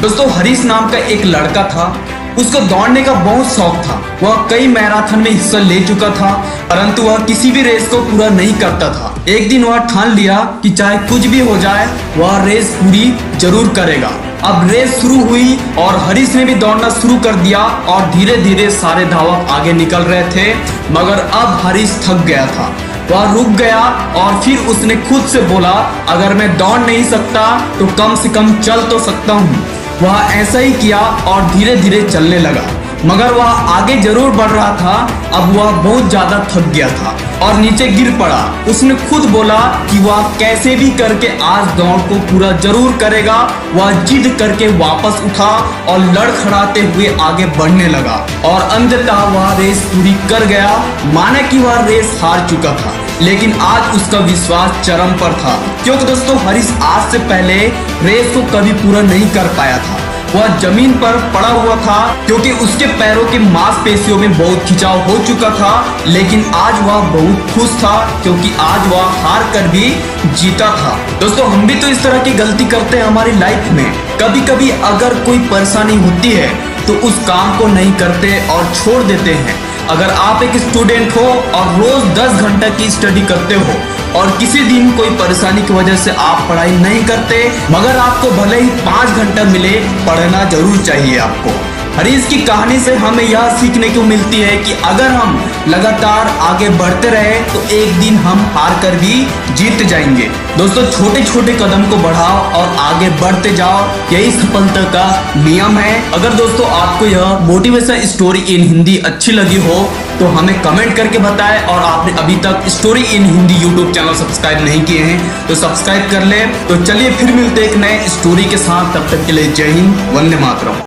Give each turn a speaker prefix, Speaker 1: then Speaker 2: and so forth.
Speaker 1: दोस्तों हरीश नाम का एक लड़का था। उसको दौड़ने का बहुत शौक था। वह कई मैराथन में हिस्सा ले चुका था, परंतु वह किसी भी रेस को पूरा नहीं करता था। एक दिन वह ठान लिया कि चाहे कुछ भी हो जाए वह रेस पूरी जरूर करेगा। अब रेस शुरू हुई और हरीश ने भी दौड़ना शुरू कर दिया और धीरे धीरे सारे धावक आगे निकल रहे थे, मगर अब हरीश थक गया था। वह रुक गया और फिर उसने खुद से बोला, अगर मैं दौड़ नहीं सकता तो कम से कम चल तो सकता हूँ। वह ऐसा ही किया और धीरे धीरे चलने लगा, मगर वह आगे जरूर बढ़ रहा था। अब वह बहुत ज्यादा थक गया था और नीचे गिर पड़ा। उसने खुद बोला कि वह कैसे भी करके आज दौड़ को पूरा जरूर करेगा। वह जिद करके वापस उठा और लड़खड़ाते हुए आगे बढ़ने लगा और अंततः वह रेस पूरी कर गया। माने कि वह रेस हार चुका था, लेकिन आज उसका विश्वास चरम पर था, क्योंकि दोस्तों हरीश आज से पहले रेस को कभी पूरा नहीं कर पाया था। वह जमीन पर पड़ा हुआ था क्योंकि उसके पैरों के मांसपेशियों में बहुत खिंचाव हो चुका था, लेकिन आज वह बहुत खुश था क्योंकि आज वह हार कर भी जीता था। दोस्तों हम भी तो इस तरह की गलती करते हैं हमारी लाइफ में। कभी कभी अगर कोई परेशानी होती है तो उस काम को नहीं करते और छोड़ देते हैं। अगर आप एक स्टूडेंट हो और रोज 10 घंटा की स्टडी करते हो और किसी दिन कोई परेशानी की वजह से आप पढ़ाई नहीं करते, मगर आपको भले ही 5 घंटा मिले, पढ़ना जरूर चाहिए आपको। हरीश की कहानी से हमें यह सीखने को मिलती है कि अगर हम लगातार आगे बढ़ते रहे तो एक दिन हम हार कर भी जीत जाएंगे। दोस्तों छोटे छोटे कदम को बढ़ाओ और आगे बढ़ते जाओ, यही सफलता का नियम है। अगर दोस्तों आपको यह मोटिवेशन स्टोरी इन हिंदी अच्छी लगी हो तो हमें कमेंट करके बताएं, और आपने अभी तक story in Hindi YouTube channel subscribe नहीं किए हैं तो सब्सक्राइब कर ले। तो चलिए फिर मिलते एक नए स्टोरी के साथ, तब तक के लिए जय हिंद, वंदे मातरम।